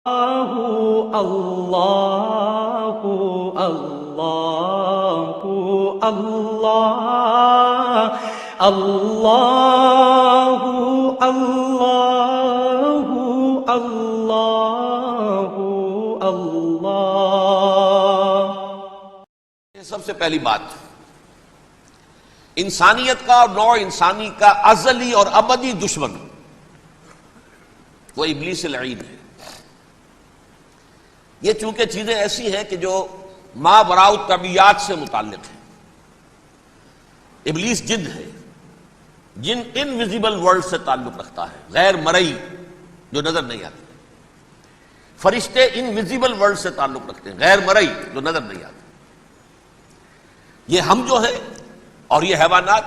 اللہ اللہ اللہ اللہ اللہ اللہ اللہ اللہ۔ سب سے پہلی بات، انسانیت کا اور نوع انسانی کا ازلی اور ابدی دشمن وہ ابلیس لعین ہے۔ یہ چونکہ چیزیں ایسی ہیں کہ جو ما وراء الطبیعات سے متعلق ہیں۔ ابلیس جن ہے، جن انویزیبل ورلڈ سے تعلق رکھتا ہے، غیر مرئی جو نظر نہیں آتی۔ فرشتے انویزیبل ورلڈ سے تعلق رکھتے ہیں، غیر مرئی جو نظر نہیں آتے۔ یہ ہم جو ہے اور یہ حیوانات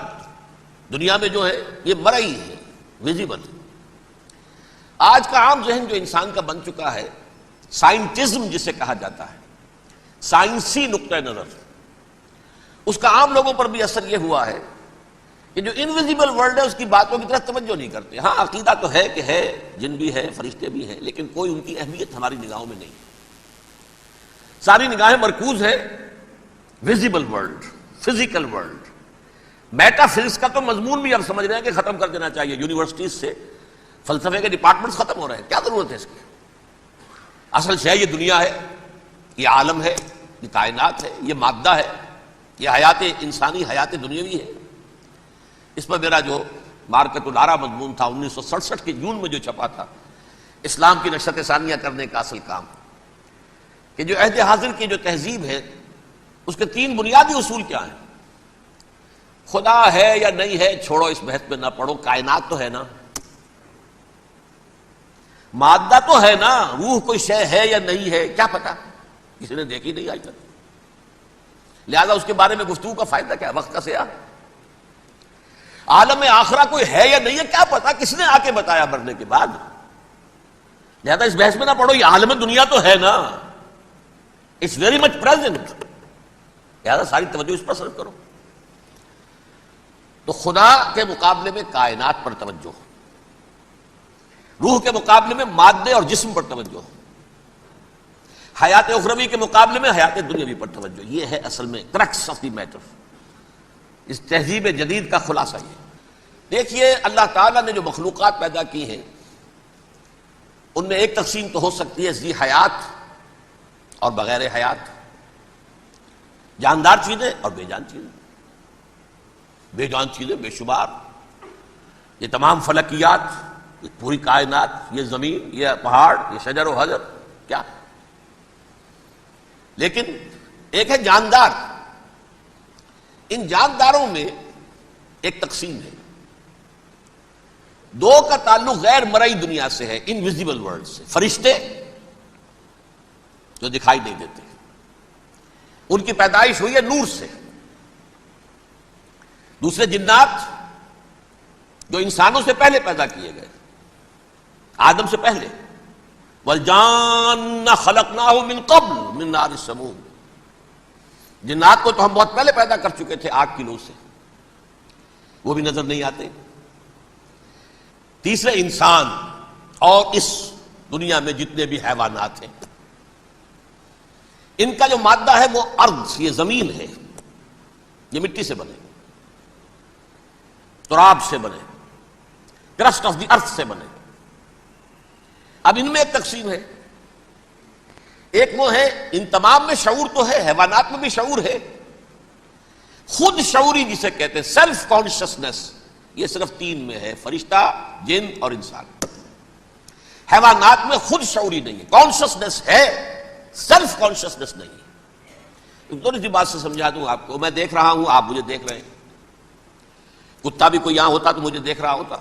دنیا میں جو ہے یہ مرئی ہے، ویزیبل۔ آج کا عام ذہن جو انسان کا بن چکا ہے، سائنٹزم جسے کہا جاتا ہے، سائنسی نقطہ نظر، اس کا عام لوگوں پر بھی اثر یہ ہوا ہے کہ جو انویزیبل ورلڈ ہے اس کی باتوں کی طرف توجہ نہیں کرتے۔ ہاں عقیدہ تو ہے کہ ہے، جن بھی ہے، فرشتے بھی ہیں، لیکن کوئی ان کی اہمیت ہماری نگاہوں میں نہیں۔ ساری نگاہیں مرکوز ہے visible world, physical world. Meta physics کا تو مضمون بھی اب سمجھ رہے ہیں کہ ختم کر دینا چاہیے، یونیورسٹیز سے فلسفے کے ڈپارٹمنٹس ختم ہو رہے ہیں، کیا ضرورت ہے اس کی؟ اصل شے یہ دنیا ہے، یہ عالم ہے، یہ کائنات ہے، یہ مادہ ہے، یہ حیات انسانی، حیات دنیاوی ہے۔ اس پر میرا جو مارکت الارا مضمون تھا 1967 کے جون میں جو چھپا تھا، اسلام کی نشرت ثانیہ کرنے کا اصل کام، کہ جو عہد حاضر کی جو تہذیب ہے اس کے 3 بنیادی اصول کیا ہیں؟ خدا ہے یا نہیں ہے چھوڑو، اس بحث میں نہ پڑھو، کائنات تو ہے نا، مادہ تو ہے نا، روح کوئی شے ہے یا نہیں ہے کیا پتا، کسی نے دیکھی نہیں آج تک، لہذا اس کے بارے میں گفتگو کا فائدہ کیا، وقت کا سیاہ۔ عالم آخرہ کوئی ہے یا نہیں ہے کیا پتا، کس نے آ کے بتایا مرنے کے بعد، لہذا اس بحث میں نہ پڑھو، یہ عالم دنیا تو ہے نا، اٹس ویری مچ پریزنٹ، لہذا ساری توجہ اس پر صرف کرو۔ تو خدا کے مقابلے میں کائنات پر توجہ، روح کے مقابلے میں مادے اور جسم پر توجہ، حیات اخروی کے مقابلے میں حیات دنیاوی پر توجہ۔ یہ ہے اصل میں کرکس آف دی میٹر، اس تہذیب جدید کا خلاصہ یہ۔ دیکھیے اللہ تعالیٰ نے جو مخلوقات پیدا کی ہیں ان میں ایک تقسیم تو ہو سکتی ہے ذی حیات اور بغیر حیات، جاندار چیزیں اور بے جان چیزیں۔ بے جان چیزیں بے شمار، یہ تمام فلکیات، یہ پوری کائنات، یہ زمین، یہ پہاڑ، یہ شجر و حجر، کیا؟ لیکن ایک ہے جاندار۔ ان جانداروں میں ایک تقسیم ہے، 2 کا تعلق غیر مرئی دنیا سے ہے، انویزیبل ورلڈ سے۔ فرشتے جو دکھائی نہیں دیتے، ان کی پیدائش ہوئی ہے نور سے۔ دوسرے جنات جو انسانوں سے پہلے پیدا کیے گئے، آدم سے پہلے، وَالْجَانَّ خَلَقْنَاهُ مِن قَبْلُ مِن نَارِ السَّمُومِ، جنات کو تو ہم بہت پہلے پیدا کر چکے تھے آگ کی لو سے، وہ بھی نظر نہیں آتے۔ تیسرے انسان اور اس دنیا میں جتنے بھی حیوانات ہیں، ان کا جو مادہ ہے وہ ارض، یہ زمین ہے، یہ مٹی سے بنے، تراب سے بنے، کرسٹ آف دی ارتھ سے بنے۔ اب ان میں ایک تقسیم ہے، ایک وہ ہے ان تمام میں شعور تو ہے، حیوانات میں بھی شعور ہے، خود شعوری جسے کہتے ہیں سیلف کانشسنس، یہ صرف 3 میں ہے، فرشتہ، جن اور انسان۔ حیوانات میں خود شعوری نہیں ہے، کانشسنس ہے، سیلف کانشسنس نہیں ہے۔ تھوڑی سی بات سے سمجھا دوں آپ کو، میں دیکھ رہا ہوں، آپ مجھے دیکھ رہے ہیں، کتا بھی کوئی یہاں ہوتا تو مجھے دیکھ رہا ہوتا،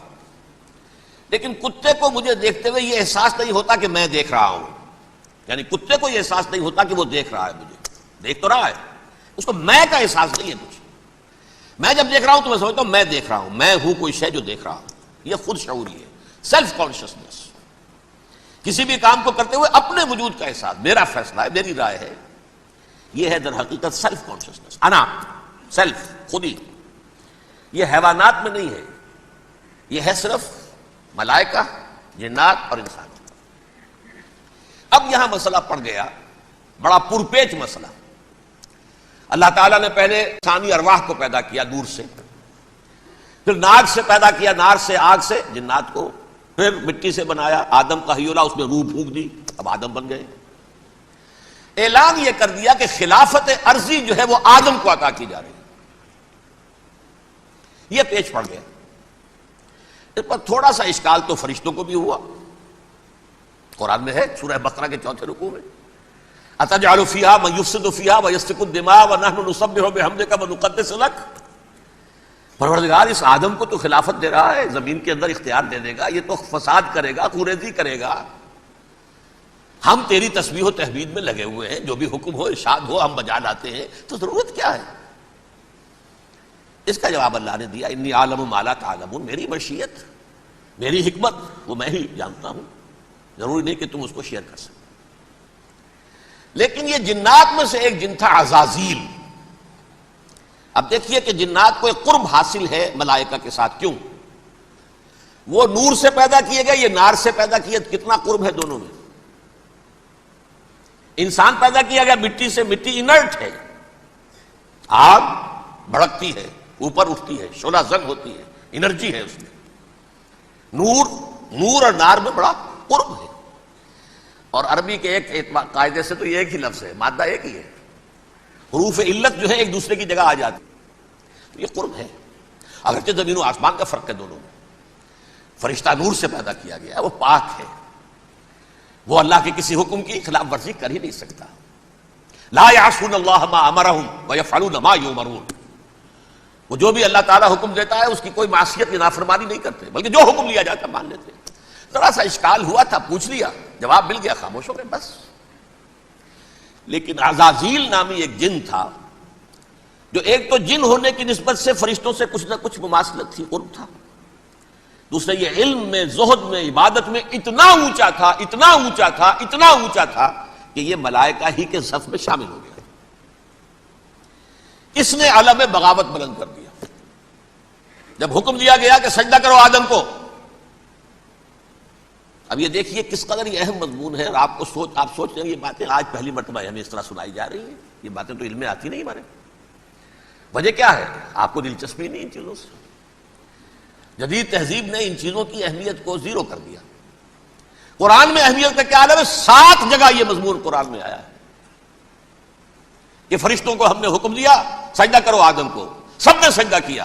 لیکن کتے کو مجھے دیکھتے ہوئے یہ احساس نہیں ہوتا کہ میں دیکھ رہا ہوں، یعنی کتے کو یہ احساس نہیں ہوتا کہ وہ دیکھ رہا ہے، مجھے دیکھ تو رہا ہے، اس کو میں کا احساس نہیں ہے کچھ۔ میں جب دیکھ رہا ہوں تو میں سمجھتا ہوں میں دیکھ رہا ہوں، میں ہوں کوئی شے جو دیکھ رہا ہوں، یہ خود شعوری ہے، سیلف کانشسنس۔ کسی بھی کام کو کرتے ہوئے اپنے وجود کا احساس، میرا فیصلہ ہے، میری رائے ہے، یہ ہے در حقیقت سیلف کانشسنس، انا، سیلف، خودی۔ یہ حیوانات میں نہیں ہے، یہ ہے صرف ملائکہ، جنات اور انسان۔ اب یہاں مسئلہ پڑ گیا، بڑا پرپیچ مسئلہ۔ اللہ تعالیٰ نے پہلے انسانی ارواح کو پیدا کیا نور سے، پھر ناگ سے پیدا کیا، نار سے، آگ سے جنات کو، پھر مٹی سے بنایا، آدم کا حی اللہ، اس میں روح پھونک دی، اب آدم بن گئے۔ اعلان یہ کر دیا کہ خلافت عرضی جو ہے وہ آدم کو عطا کی جا رہی ہے۔ یہ پیچ پڑ گیا۔ اس پر تھوڑا سا اشکال تو فرشتوں کو بھی ہوا، قرآن میں ہے سورہ بقرہ کے 4 رکوع میں، أَتَجْعَلُ فِيهَا مَن يُفْسِدُ فِيهَا وَيَسْفِكُ الدِّمَاءَ وَنَحْنُ نُسَبِّحُ بِحَمْدِكَ وَنُقَدِّسُ لَكَ۔ پروردگار اس آدم کو تو خلافت دے رہا ہے، زمین کے اندر اختیار دے دے گا، یہ تو فساد کرے گا، خوریزی کرے گا، ہم تیری تسبیح و تحمید میں لگے ہوئے ہیں، جو بھی حکم ہو ارشاد ہو ہم بجا لاتے ہیں، تو ضرورت کیا ہے؟ اس کا جواب اللہ نے دیا، انی عالم ما لا تعلمون، میری مشیت، میری حکمت وہ میں ہی جانتا ہوں، ضروری نہیں کہ تم اس کو شیئر کر سکتے۔ لیکن یہ جنات میں سے ایک جن تھا عزازیل۔ اب دیکھیے کہ جنات کو ایک قرب حاصل ہے ملائکہ کے ساتھ، کیوں؟ وہ نور سے پیدا کیے گئے، یہ نار سے پیدا کیے، کتنا قرب ہے دونوں میں۔ انسان پیدا کیا گیا مٹی سے، مٹی انرٹ ہے، آگ بھڑکتی ہے، اوپر اٹھتی ہے، شعلہ زن ہوتی ہے، انرجی ہے اس میں۔ نور اور نار میں بڑا قرب ہے، اور عربی کے ایک قاعدے سے تو یہ ایک ہی لفظ ہے، مادہ ایک ہی ہے، حروف علت جو ہے ایک دوسرے کی جگہ آ جاتی، تو یہ قرب ہے، اگرچہ زمین و آسمان کا فرق ہے دونوں میں۔ فرشتہ نور سے پیدا کیا گیا ہے، وہ پاک ہے، وہ اللہ کے کسی حکم کی خلاف ورزی کر ہی نہیں سکتا۔ لا یعصون اللہ ما امرہم ویفعلون ما یؤمرون، وہ جو بھی اللہ تعالیٰ حکم دیتا ہے اس کی کوئی معصیت یا نافرمانی نہیں کرتے، بلکہ جو حکم لیا جاتا مان لیتے۔ ذرا سا اشکال ہوا تھا، پوچھ لیا، جواب مل گیا، خاموش ہو گئے بس۔ لیکن عزازیل نامی ایک جن تھا، جو ایک تو جن ہونے کی نسبت سے فرشتوں سے کچھ نہ کچھ مماثلت تھی، قرب تھا، دوسرے یہ علم میں، زہد میں، عبادت میں اتنا اونچا تھا، اتنا اونچا تھا، اتنا اونچا تھا کہ یہ ملائکہ ہی کے صف میں شامل ہو گیا۔ اس نے علم بغاوت بلند کر دیا۔ جب حکم دیا گیا کہ سجدہ کرو آدم کو، اب یہ دیکھیے کس قدر یہ اہم مضمون ہے، اور آپ سوچ رہے ہیں یہ باتیں آج پہلی مرتبہ ہمیں اس طرح سنائی جا رہی ہیں، یہ باتیں تو علم میں آتی نہیں ہمارے۔ وجہ کیا ہے؟ آپ کو دلچسپی نہیں ان چیزوں سے۔ جدید تہذیب نے ان چیزوں کی اہمیت کو زیرو کر دیا۔ قرآن میں اہمیت کا کیا عالم ہے؟ 7 جگہ یہ مضمون قرآن میں آیا ہے کہ فرشتوں کو ہم نے حکم دیا سجدہ کرو آدم کو، سب نے سجدہ کیا۔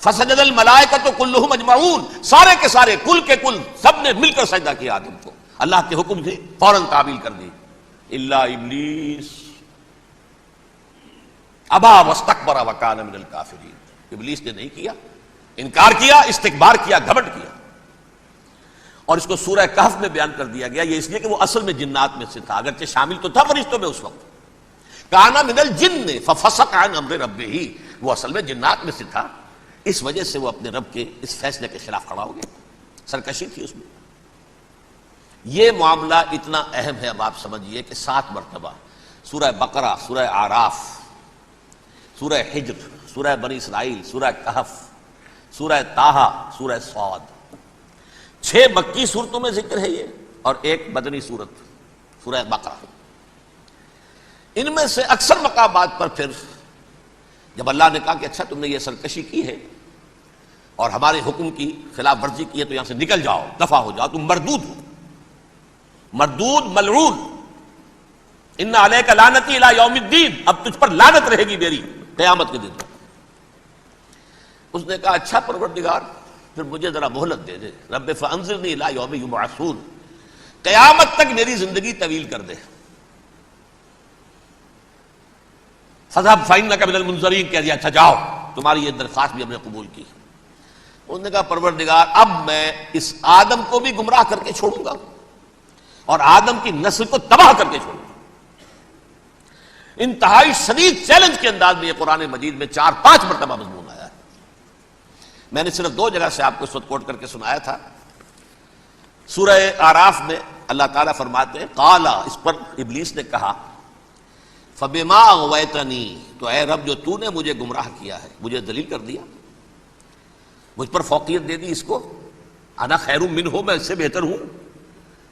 فسجد الملائکۃ کلھم اجمعون، سارے کے سارے، کل کے کل، سب نے مل کر سجدہ کیا آدم کو، اللہ کے حکم سے فوراً تعمیل کر دی۔ الا ابلیس ابا واستکبر وکان من الکافرین، ابلیس نے نہیں کیا، انکار کیا، استکبار کیا، گھمنڈ کیا۔ اور اس کو سورہ کہف میں بیان کر دیا گیا، یہ اس لیے کہ وہ اصل میں جنات میں سے تھا، اگرچہ شامل تو تھا فرشتوں میں اس وقت۔ کانا من الجن ففسق عن امر ربہ، وہ اصل میں جنات میں سے تھا، اس وجہ سے وہ اپنے رب کے اس فیصلے کے خلاف کھڑا ہو گیا، سرکشی تھی اس میں۔ یہ معاملہ اتنا اہم ہے، اب آپ سمجھیے کہ 7 مرتبہ سورہ بقرہ، سورہ اعراف، سورہ حجر، سورہ بنی اسرائیل، سورہ کہف، سورہ طٰہٰ، سورہ صاد، 6 مکی صورتوں میں ذکر ہے یہ، اور ایک مدنی صورت سورہ بقرہ۔ ان میں سے اکثر مقامات پر پھر جب اللہ نے کہا کہ اچھا تم نے یہ سرکشی کی ہے اور ہمارے حکم کی خلاف ورزی کی ہے تو یہاں سے نکل جاؤ، دفع ہو جاؤ، تم مردود ہو، مردود، ملعون، ان علیک لعنتی الی یوم الدین، اب تجھ پر لعنت رہے گی میری قیامت کے دن۔ اس نے کہا اچھا پروردگار پھر مجھے ذرا مہلت دے دے، رب فانظرنی الی یوم یبعثون، قیامت تک میری زندگی طویل کر دے۔ فذهب فإنك من المنظرین، کہہ دیا اچھا جاؤ، تمہاری یہ درخواست بھی ہم نے قبول کی۔ انہوں نے کہا پروردگار اب میں اس آدم کو بھی گمراہ کر کے چھوڑوں گا اور آدم کی نسل کو تباہ کر کے چھوڑوں گا۔ انتہائی شدید چیلنج کے انداز میں یہ قرآن مجید میں 4-5 مرتبہ مضمون آیا ہے۔ میں نے صرف 2 جگہ سے آپ کو اس وقت کوٹ کر کے سنایا تھا۔ سورہ اعراف میں اللہ تعالیٰ فرماتے ہیں قالا، اس پر ابلیس نے کہا فبما اغویتنی، تو اے رب جو تو نے مجھے گمراہ کیا ہے، مجھے ذلیل کر دیا، مجھ پر فوقیت دے دی اس کو، انا خیر منہ، میں اس سے بہتر ہوں،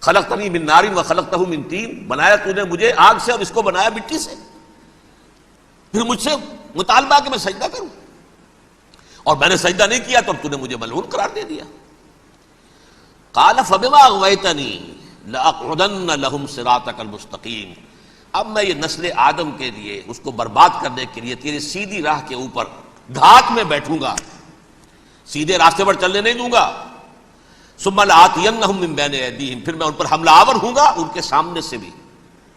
خلقتنی من نار وخلقتہ من طین، بنایا تو نے مجھے آگ سے اور اس کو بنایا مٹی سے، پھر مجھ سے مطالبہ کہ میں سجدہ کروں، اور میں نے سجدہ نہیں کیا تو اب تو نے مجھے ملعون قرار دے دیا۔ قال فبما اغویتنی لاقعدن لهم صراطک المستقیم، اب میں یہ نسل آدم کے لیے، اس کو برباد کرنے کے لیے تیری سیدھی راہ کے اوپر گھات میں بیٹھوں گا، سیدھے راستے پر چلنے نہیں دوں گا۔ ثم لآتینہم من بین ایدیہم، پھر میں ان پر حملہ آور ہوں گا، ان کے سامنے سے بھی،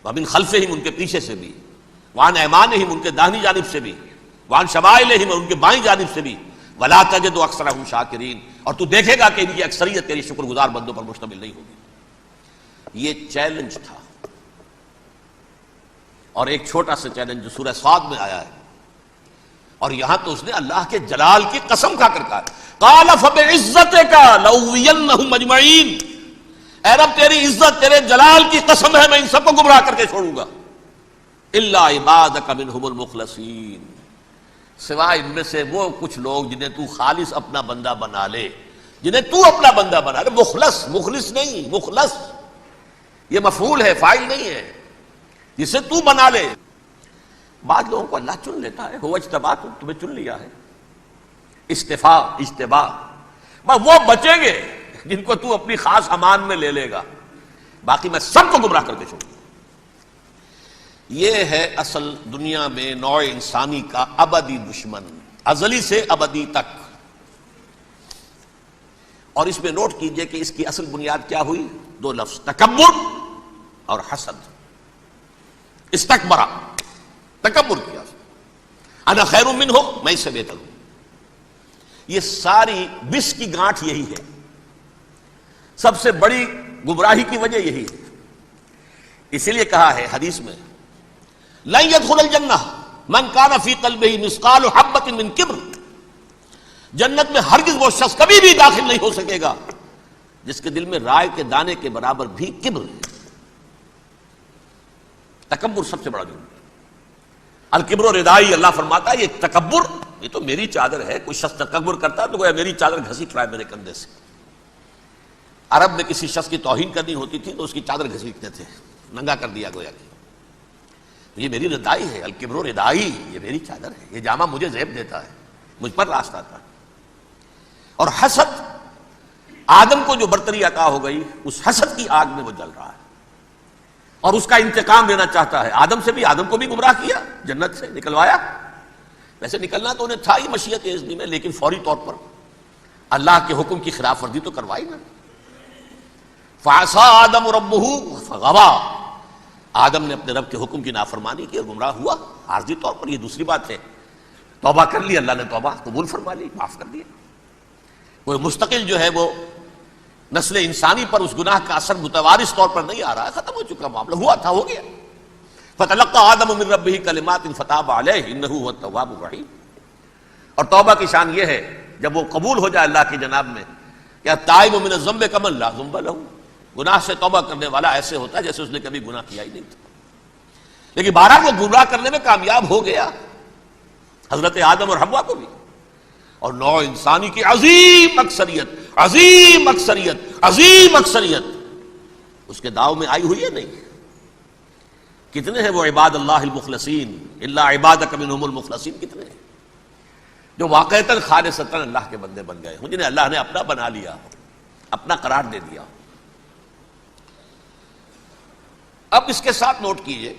ومن خلفہم، ان کے پیچھے سے بھی، وعن ایمانہم، ان کے داہنی جانب سے بھی، وعن شمائلہم، اور ان کے بائیں جانب سے بھی، ولا تجد اکثرہم شاکرین، اور تو دیکھے گا کہ ان کی اکثریت تیری شکر گزار بندوں پر مشتمل نہیں ہوگی۔ یہ چیلنج تھا، اور ایک چھوٹا سا چیلنج جو سورہ صاد میں آیا ہے، اور یہاں تو اس نے اللہ کے جلال کی قسم کھا کر کہا، قال فبعزتک لأغوینہم اجمعین، اے رب تیری عزت، تیرے جلال کی قسم ہے میں ان سب کو گمراہ کر کے چھوڑوں گا، الا عبادک منہم المخلصین، سوائے ان میں سے وہ کچھ لوگ جنہیں تو خالص اپنا بندہ بنا لے، جنہیں تو اپنا بندہ بنا لے۔ مخلص، مخلص نہیں، مخلص یہ مفعول ہے، فاعل نہیں ہے، جسے تو بنا لے۔ بعض لوگوں کو اللہ چن لیتا ہے، ہو اجتباکم، تمہیں چن لیا ہے، استفاء، اجتباء، بس وہ بچیں گے جن کو تو اپنی خاص امان میں لے لے گا، باقی میں سب کو گمراہ کر کے چھوڑوں گا۔ یہ ہے اصل دنیا میں نوع انسانی کا ابدی دشمن، ازلی سے ابدی تک۔ اور اس میں نوٹ کیجئے کہ اس کی اصل بنیاد کیا ہوئی؟ دو لفظ، تکبر اور حسد۔ استکبرا، تکبر کیا، انا خیر منہ، میں اس سے بہتر ہوں۔ یہ ساری بس کی گانٹھ یہی ہے، سب سے بڑی گمراہی کی وجہ یہی ہے۔ اسی لیے کہا ہے حدیث میں، لن يدخل الجنہ من کان فی قلبہ مثقال حبۃ من کبر، جنت میں ہرگز وہ شخص کبھی بھی داخل نہیں ہو سکے گا جس کے دل میں رائے کے دانے کے برابر بھی کبر ہے۔ تکبر سب سے بڑا جرم ہے۔ الکبر ردائی، اللہ فرماتا ہے یہ تکبر، یہ تو میری چادر ہے، کوئی شخص تکبر کرتا ہے تو گویا میری چادر گھسیٹ رہا ہے میرے کندھے سے۔ عرب میں کسی شخص کی توہین کرنی ہوتی تھی تو اس کی چادر گھسیٹتے تھے، ننگا کر دیا گویا کہ یہ میری ردائی ہے، الکبر ردائی، یہ میری چادر ہے، یہ جامہ مجھے زیب دیتا ہے، مجھ پر راستہ تھا۔ اور حسد، آدم کو جو برتری عطا ہو گئی، اس حسد کی آگ میں وہ جل رہا ہے اور اس کا انتقام لینا چاہتا ہے۔ آدم سے بھی، آدم کو بھی گمراہ کیا، جنت سے نکلوایا، ویسے نکلنا تو انہیں تھا ہی مشیت اذنی میں، لیکن فوری طور پر اللہ کے حکم کی خلاف ورزی تو کروائی نا۔ فعصى آدم ربہ فغوى، آدم نے اپنے رب کے حکم کی نافرمانی کی اور گمراہ ہوا عارضی طور پر۔ یہ دوسری بات ہے، توبہ کر لی، اللہ نے توبہ قبول فرما لی، معاف کر دیا۔ وہ مستقل جو ہے وہ نسل انسانی پر اس گناہ کا اثر متوارث طور پر نہیں آ رہا ہے، ختم ہو چکا معاملہ، ہوا تھا ہو گیا۔ فتلقى آدم من ربہ کلمات فتاب علیہ انہ هو التواب الرحیم۔ اور توبہ کی شان یہ ہے جب وہ قبول ہو جائے اللہ کی جناب میں، یا تائب من الذنب کمن لا ذنب لہ، گناہ سے توبہ کرنے والا ایسے ہوتا ہے جیسے اس نے کبھی گناہ کیا ہی نہیں تھا۔ لیکن بہرحال وہ گمراہ کرنے میں کامیاب ہو گیا، حضرت آدم اور حوا کو بھی، اور نوع انسانی کی عظیم اکثریت، عظیم اکثریت، عظیم اکثریت اس کے داؤ میں آئی ہوئی ہے نہیں۔ کتنے ہیں وہ عباد اللہ المخلصین، الا عبادک منہم المخلصین، کتنے ہیں جو واقعتاً خالصتاً اللہ کے بندے بن گئے ہوں، جنہیں اللہ نے اپنا بنا لیا ہو، اپنا قرار دے دیا ہو۔ اب اس کے ساتھ نوٹ کیجئے،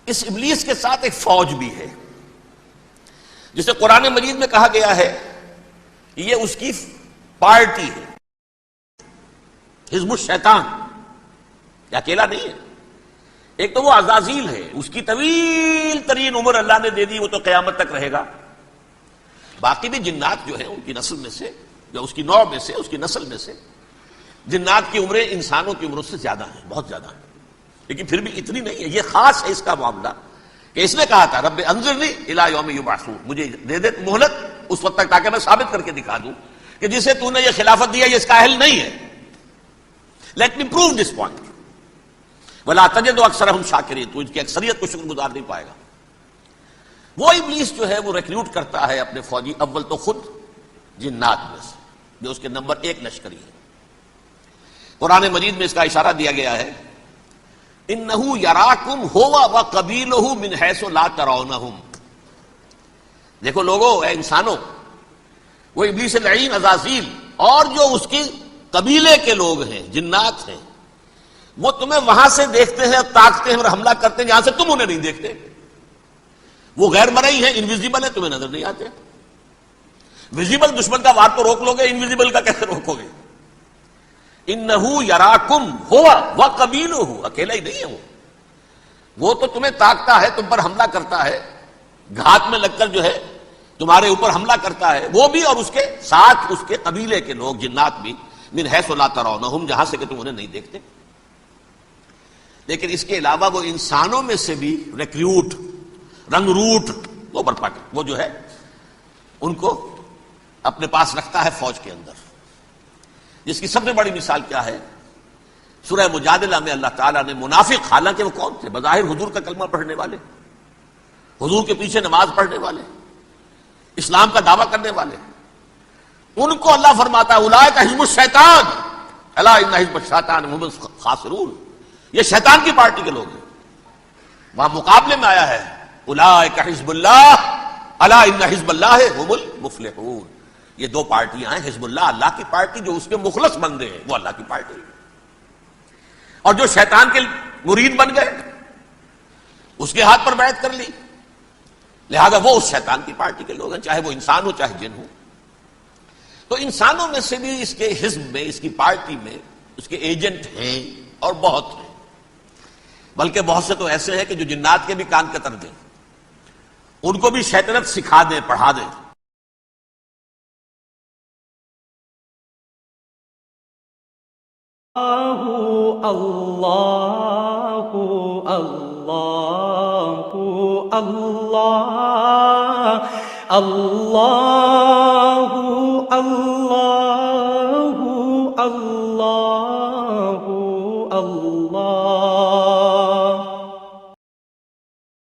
اس ابلیس کے ساتھ ایک فوج بھی ہے، جسے قرآن مجید میں کہا گیا ہے یہ اس کی پارٹی ہے، حزب الشیطان، یہ اکیلا نہیں ہے۔ ایک تو وہ عزازیل ہے، اس کی طویل ترین عمر اللہ نے دے دی، وہ تو قیامت تک رہے گا۔ باقی بھی جنات جو ہیں ان کی نسل میں سے، جو اس کی نوع میں سے، اس کی نسل میں سے، جنات کی عمریں انسانوں کی عمروں سے زیادہ ہیں، بہت زیادہ ہیں، لیکن پھر بھی اتنی نہیں ہے۔ یہ خاص ہے اس کا معاملہ کہ اس نے کہا تھا رب انظرنی الی یوم یبعثون، مجھے دے دے مہلت اس وقت تک تاکہ میں ثابت کر کے دکھا دوں کہ جسے تو نے یہ خلافت دیا یہ اس کا اہل نہیں ہے۔ Let me prove this point ولا تجد اکثرہم شاکرین، تو ان کی اکثریت کو شکر گزار نہیں پائے گا۔ وہ ابلیس جو ہے وہ ریکروٹ کرتا ہے اپنے فوجی، اول تو خود جنات میں سے جو اس کے نمبر 1 لشکری ہے۔ قرآن مجید میں اس کا اشارہ دیا گیا ہے، انہو یراکم ہوا وقبیلہ من حیث لا ترونہم۔ دیکھو لوگو، اے انسانوں، وہ ابلیس لعین عزازیل اور جو اس کے قبیلے کے لوگ ہیں، جنات ہیں، وہ تمہیں وہاں سے دیکھتے ہیں، تاکتے ہیں اور حملہ کرتے ہیں جہاں سے تم انہیں نہیں دیکھتے۔ وہ غیر مرئی ہیں، انویزیبل ہیں، تمہیں نظر نہیں آتے۔ ویزیبل دشمن کا وار تو روک لو گے، انویزیبل کا کیسے روکو گے؟ انہو یراکم ہوا وقبیلہ، اکیلا ہی نہیں ہے وہ تو تمہیں تاکتا ہے، تم پر حملہ کرتا ہے، گھات میں لگ کر جو ہے تمہارے اوپر حملہ کرتا ہے، وہ بھی اور اس کے ساتھ اس کے قبیلے کے لوگ، جنات بھی، من حیث لا ترونہم، جہاں سے کہ تم انہیں نہیں دیکھتے۔ لیکن اس کے علاوہ وہ انسانوں میں سے بھی ریکریوٹ، رنگ روٹ وہ برپا کر، وہ جو ہے ان کو اپنے پاس رکھتا ہے فوج کے اندر، جس کی سب سے بڑی مثال کیا ہے؟ سورہ مجادلہ میں اللہ تعالیٰ نے منافق، حالانکہ وہ کون تھے؟ بظاہر حضور کا کلمہ پڑھنے والے، حضور کے پیچھے نماز پڑھنے والے، اسلام کا دعویٰ کرنے والے، ان کو اللہ فرماتا ہے اولئک حزب الشیطان الا ان حزب الشیطان هم الخاسرون، یہ شیطان کی پارٹی کے لوگ ہیں۔ وہاں مقابلے میں آیا ہے اولئک حزب اللہ الا ان حزب اللہ هم المفلحون، یہ دو پارٹیاں ہیں، حزب اللہ اللہ کی پارٹی جو اس کے مخلص بندے ہیں، وہ اللہ کی پارٹی، اور جو شیطان کے مرید بن گئے اس کے ہاتھ پر بیعت کر لی، لہذا وہ اس شیطان کی پارٹی کے لوگ ہیں، چاہے وہ انسان ہو چاہے جن ہو۔ تو انسانوں میں سے بھی اس کے حزب میں، اس کی پارٹی میں اس کے ایجنٹ ہیں اور بہت ہیں، بلکہ بہت سے تو ایسے ہیں کہ جو جنات کے بھی کان کتر دیں، ان کو بھی شیطنت سکھا دیں، پڑھا دیں۔ اللہ اللہ اللہ اللہ اللہ اللہ اللہ